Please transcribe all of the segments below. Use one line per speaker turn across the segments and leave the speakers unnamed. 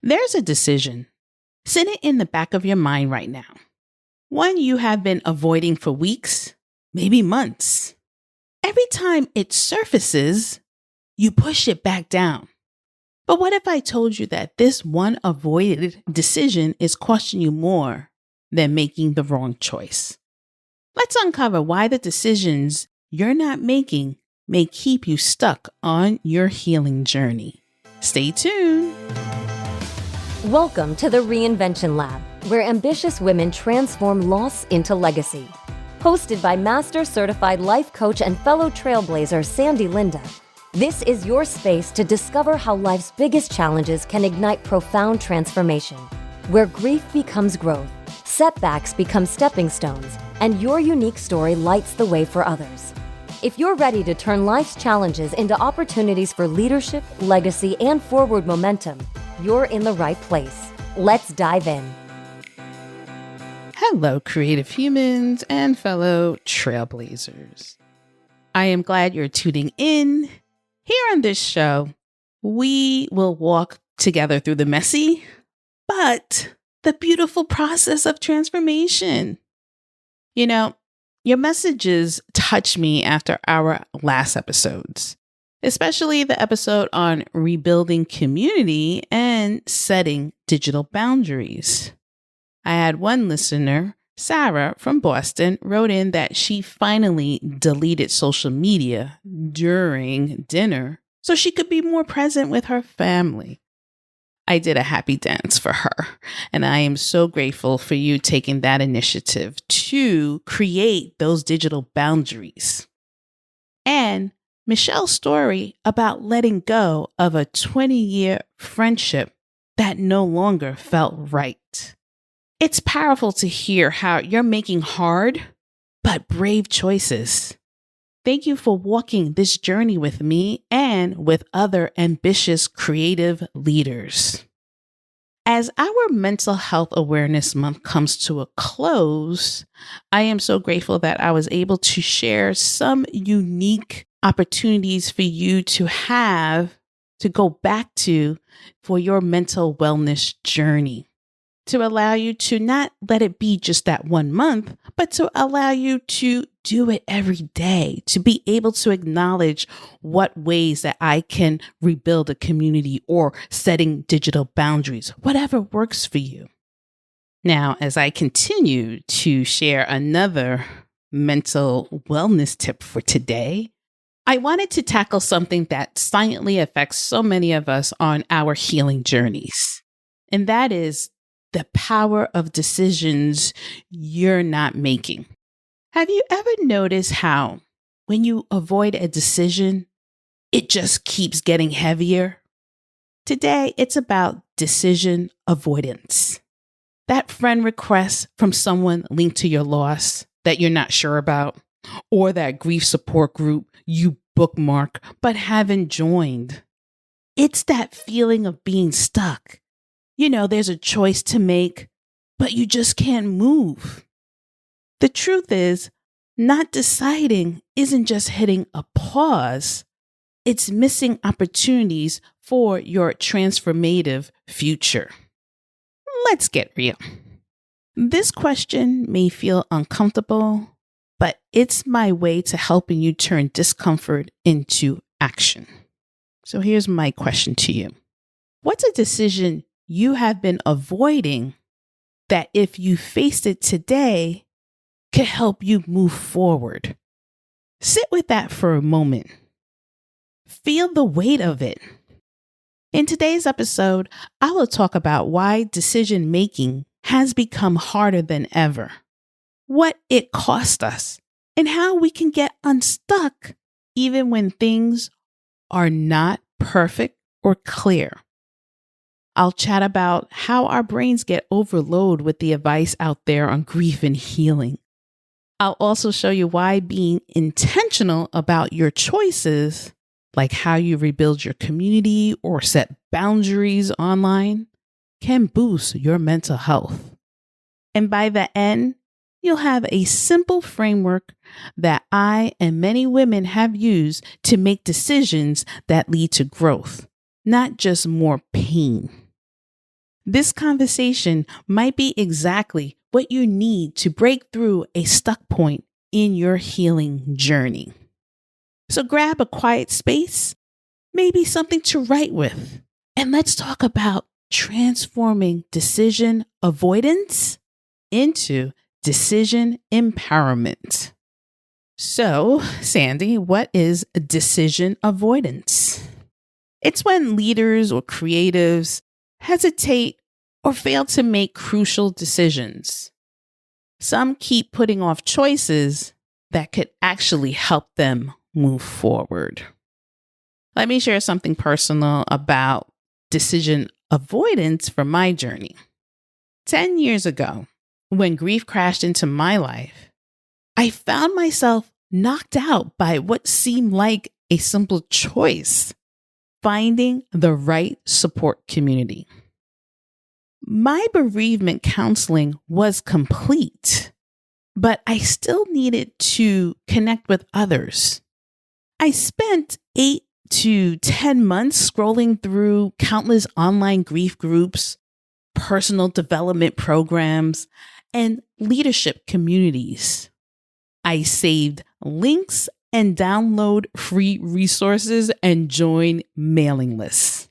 There's a decision sitting in the back of your mind right now. One you have been avoiding for weeks, maybe months. Every time it surfaces, you push it back down. But what if I told you that this one avoided decision is costing you more than making the wrong choice? Let's uncover why the decisions you're not making may keep you stuck on your healing journey. Stay tuned.
Welcome to the Reinvention Lab, where ambitious women transform loss into legacy. Hosted by Master Certified Life Coach and fellow trailblazer Sandy Linda, this is your space to discover how life's biggest challenges can ignite profound transformation, where grief becomes growth, setbacks become stepping stones, and your unique story lights the way for others. If you're ready to turn life's challenges into opportunities for leadership, legacy, and forward momentum, you're in the right place. Let's dive in.
Hello, creative humans and fellow trailblazers. I am glad you're tuning in. Here on this show, we will walk together through the messy, but the beautiful process of transformation. You know, your messages touch me after our last episodes, especially the episode on rebuilding community and setting digital boundaries. I had one listener, Sarah from Boston, wrote in that she finally deleted social media during dinner so she could be more present with her family. I did a happy dance for her, and I am so grateful for you taking that initiative to create those digital boundaries. And Michelle's story about letting go of a 20-year friendship that no longer felt right. It's powerful to hear how you're making hard but brave choices. Thank you for walking this journey with me and with other ambitious creative leaders. As our Mental Health Awareness Month comes to a close, I am so grateful that I was able to share some unique opportunities for you to have to go back to for your mental wellness journey, to allow you to not let it be just that 1 month, but to allow you to do it every day, to be able to acknowledge what ways that I can rebuild a community or setting digital boundaries, whatever works for you. Now, as I continue to share another mental wellness tip for today, I wanted to tackle something that silently affects so many of us on our healing journeys, and that is the power of decisions you're not making. Have you ever noticed how when you avoid a decision, it just keeps getting heavier? Today, it's about decision avoidance. That friend request from someone linked to your loss that you're not sure about, or that grief support group you bookmark but haven't joined. It's that feeling of being stuck. You know, there's a choice to make, but you just can't move. The truth is, not deciding isn't just hitting a pause. It's missing opportunities for your transformative future. Let's get real. This question may feel uncomfortable, but it's my way to helping you turn discomfort into action. So here's my question to you. What's a decision you have been avoiding that if you faced it today could help you move forward? Sit with that for a moment. Feel the weight of it. In today's episode, I will talk about why decision making has become harder than ever, what it cost us, and how we can get unstuck even when things are not perfect or clear. I'll chat about how our brains get overloaded with the advice out there on grief and healing. I'll also show you why being intentional about your choices, like how you rebuild your community or set boundaries online, can boost your mental health. And by the end, you'll have a simple framework that I and many women have used to make decisions that lead to growth, not just more pain. This conversation might be exactly what you need to break through a stuck point in your healing journey. So grab a quiet space, maybe something to write with, and let's talk about transforming decision avoidance into decision empowerment. So, Sandy, what is decision avoidance? It's when leaders or creatives hesitate or fail to make crucial decisions. Some keep putting off choices that could actually help them move forward. Let me share something personal about decision avoidance from my journey. 10 years ago, when grief crashed into my life, I found myself knocked out by what seemed like a simple choice: finding the right support community. My bereavement counseling was complete, but I still needed to connect with others. I spent 8 to 10 months scrolling through countless online grief groups, personal development programs, and leadership communities. I saved links and download free resources and join mailing lists.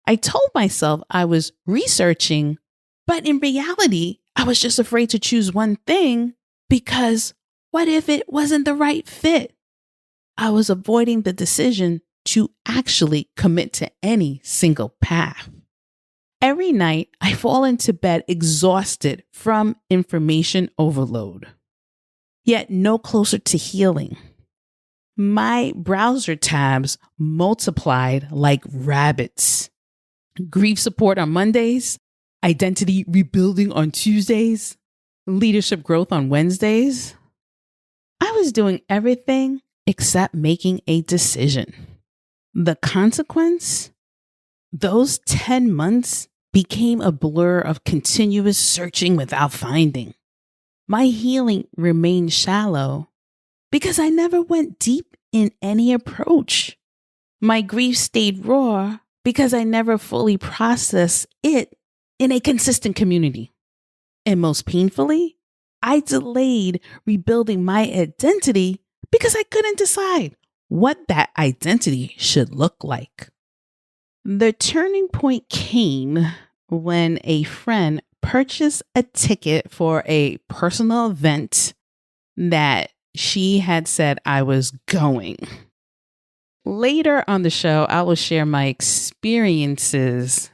I told myself I was researching, but in reality, I was just afraid to choose one thing because what if it wasn't the right fit? I was avoiding the decision to actually commit to any single path. Every night, I fall into bed exhausted from information overload, yet no closer to healing. My browser tabs multiplied like rabbits. Grief support on Mondays, identity rebuilding on Tuesdays, leadership growth on Wednesdays. I was doing everything except making a decision. The consequence? Those 10 months became a blur of continuous searching without finding. My healing remained shallow because I never went deep in any approach. My grief stayed raw because I never fully processed it in a consistent community. And most painfully, I delayed rebuilding my identity because I couldn't decide what that identity should look like. The turning point came when a friend purchased a ticket for a personal event that she had said I was going. Later on the show, I will share my experiences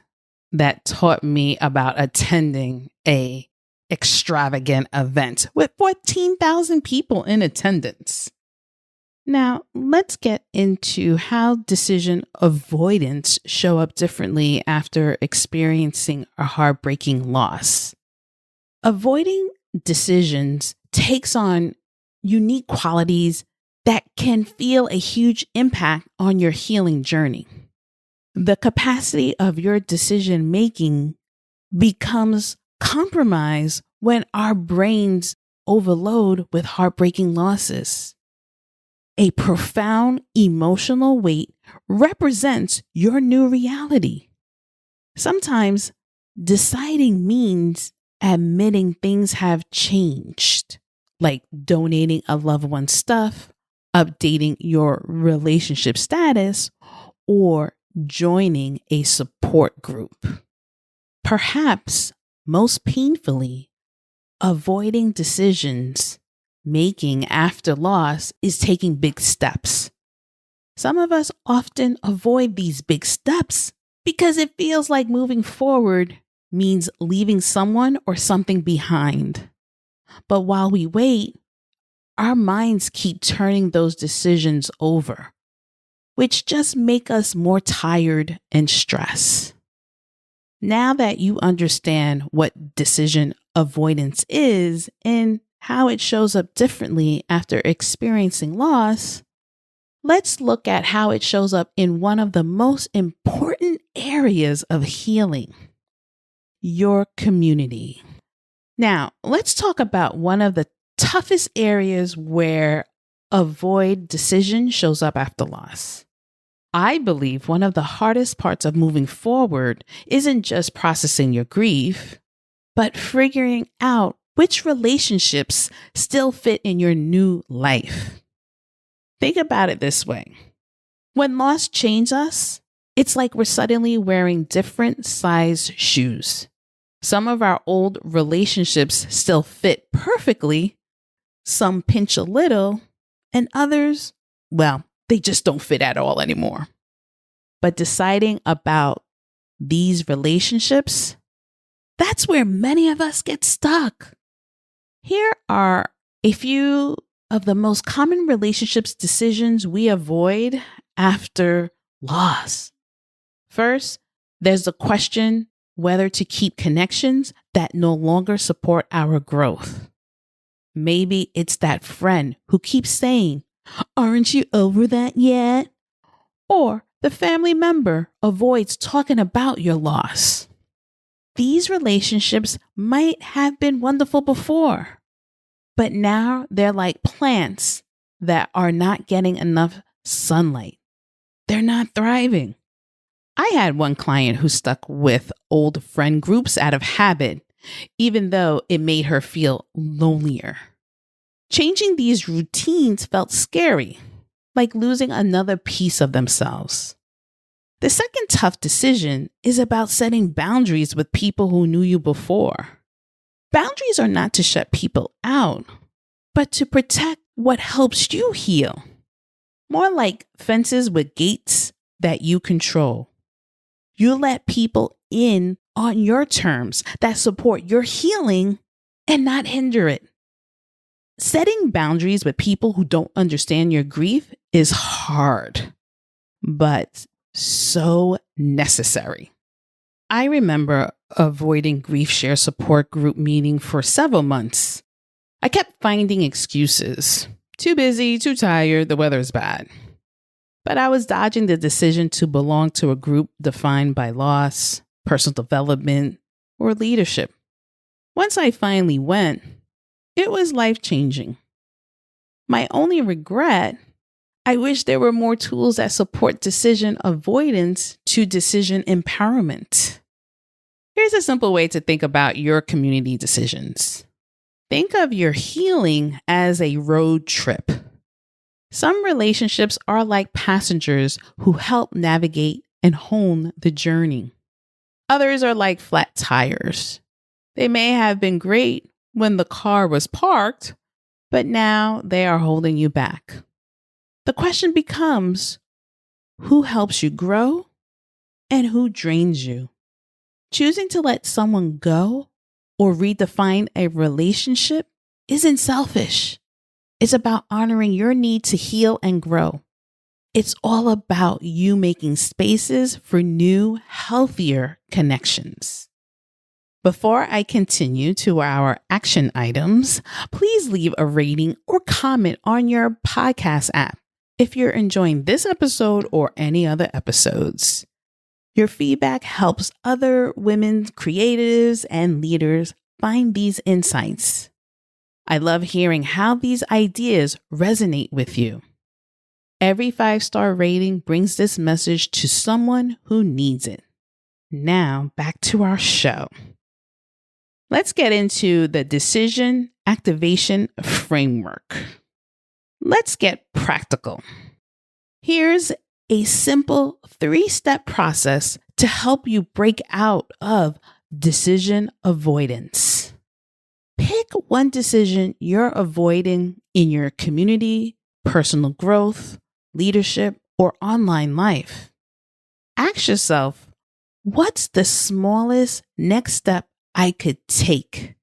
that taught me about attending a extravagant event with 14,000 people in attendance. Now, let's get into how decision avoidance show up differently after experiencing a heartbreaking loss. Avoiding decisions takes on unique qualities that can feel a huge impact on your healing journey. The capacity of your decision making becomes compromised when our brains overload with heartbreaking losses. A profound emotional weight represents your new reality. Sometimes deciding means admitting things have changed, like donating a loved one's stuff, updating your relationship status, or joining a support group. Perhaps most painfully, avoiding decisions making after loss is taking big steps. Some of us often avoid these big steps because it feels like moving forward means leaving someone or something behind. But while we wait, our minds keep turning those decisions over, which just make us more tired and stressed. Now that you understand what decision avoidance is and how it shows up differently after experiencing loss, let's look at how it shows up in one of the most important areas of healing: your community. Now, let's talk about one of the toughest areas where avoid decision shows up after loss: I believe one of the hardest parts of moving forward isn't just processing your grief, but figuring out which relationships still fit in your new life. Think about it this way. When loss changes us, it's like we're suddenly wearing different size shoes. Some of our old relationships still fit perfectly, some pinch a little, and others, well, they just don't fit at all anymore. But deciding about these relationships, that's where many of us get stuck. Here are a few of the most common relationships decisions we avoid after loss. First, there's the question whether to keep connections that no longer support our growth. Maybe it's that friend who keeps saying, "Aren't you over that yet?" Or the family member avoids talking about your loss. These relationships might have been wonderful before, but now they're like plants that are not getting enough sunlight. They're not thriving. I had one client who stuck with old friend groups out of habit, even though it made her feel lonelier. Changing these routines felt scary, like losing another piece of themselves. The second tough decision is about setting boundaries with people who knew you before. Boundaries are not to shut people out, but to protect what helps you heal. More like fences with gates that you control. You let people in on your terms that support your healing and not hinder it. Setting boundaries with people who don't understand your grief is hard, but so necessary. I remember avoiding grief share support group meeting for several months. I kept finding excuses. Too busy, too tired, the weather's bad. But I was dodging the decision to belong to a group defined by loss, personal development, or leadership. Once I finally went, it was life-changing. My only regret, I wish there were more tools that support decision avoidance to decision empowerment. Here's a simple way to think about your community decisions. Think of your healing as a road trip. Some relationships are like passengers who help navigate and hone the journey. Others are like flat tires. They may have been great when the car was parked, but now they are holding you back. The question becomes, who helps you grow and who drains you? Choosing to let someone go or redefine a relationship isn't selfish. It's about honoring your need to heal and grow. It's all about you making spaces for new, healthier connections. Before I continue to our action items, please leave a rating or comment on your podcast app if you're enjoying this episode or any other episodes. Your feedback helps other women creatives and leaders find these insights. I love hearing how these ideas resonate with you. Every 5-star rating brings this message to someone who needs it. Now, back to our show. Let's get into the decision activation framework. Let's get practical. Here's a simple 3-step process to help you break out of decision avoidance. Pick one decision you're avoiding in your community, personal growth, leadership, or online life. Ask yourself, what's the smallest next step I could take?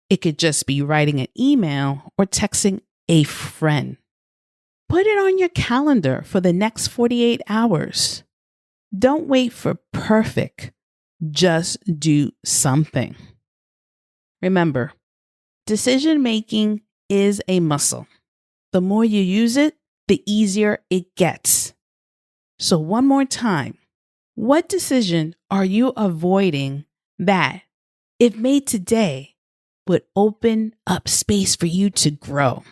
It could just be writing an email or texting a friend. Put it on your calendar for the next 48 hours. Don't wait for perfect. Just do something. Remember, decision-making is a muscle. The more you use it, the easier it gets. So one more time, what decision are you avoiding that, if made today, would open up space for you to grow?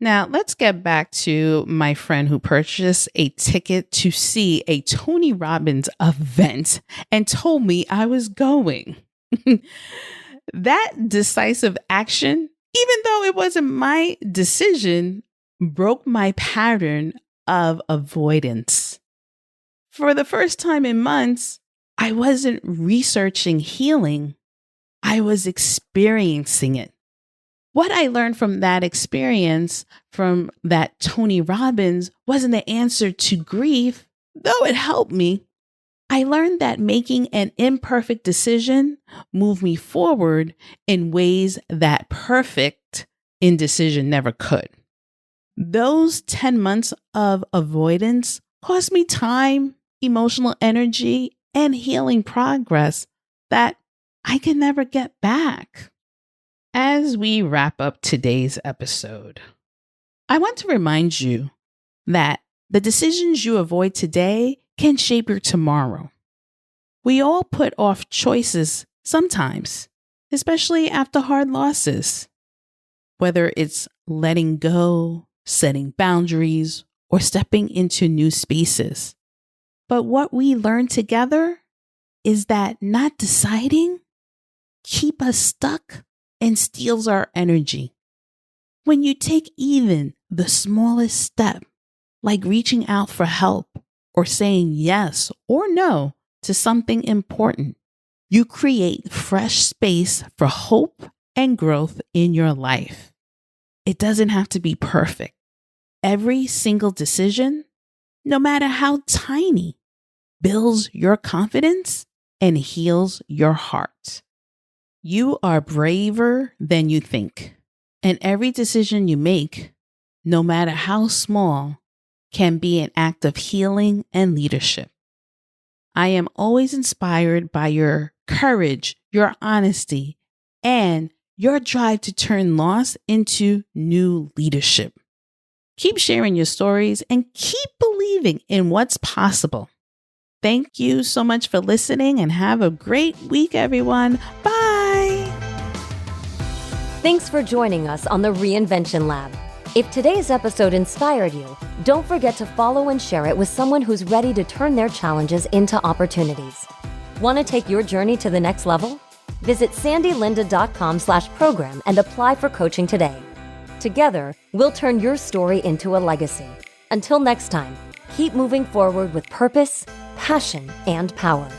Now, let's get back to my friend who purchased a ticket to see a Tony Robbins event and told me I was going. That decisive action, even though it wasn't my decision, broke my pattern of avoidance. For the first time in months, I wasn't researching healing. I was experiencing it. What I learned from that experience, from that Tony Robbins, wasn't the answer to grief, though it helped me. I learned that making an imperfect decision moved me forward in ways that perfect indecision never could. Those 10 months of avoidance cost me time, emotional energy, and healing progress that I can never get back. As we wrap up today's episode, I want to remind you that the decisions you avoid today can shape your tomorrow. We all put off choices sometimes, especially after hard losses. Whether it's letting go, setting boundaries, or stepping into new spaces. But what we learn together is that not deciding keeps us stuck and steals our energy. When you take even the smallest step, like reaching out for help or saying yes or no to something important, you create fresh space for hope and growth in your life. It doesn't have to be perfect. Every single decision, no matter how tiny, builds your confidence and heals your heart. You are braver than you think, and every decision you make, no matter how small, can be an act of healing and leadership. I am always inspired by your courage, your honesty, and your drive to turn loss into new leadership. Keep sharing your stories and keep believing in what's possible. Thank you so much for listening and have a great week, everyone. Bye.
Thanks for joining us on the Reinvention Lab. If today's episode inspired you, don't forget to follow and share it with someone who's ready to turn their challenges into opportunities. Want to take your journey to the next level? Visit sandylinda.com/program and apply for coaching today. Together, we'll turn your story into a legacy. Until next time, keep moving forward with purpose, passion, and power.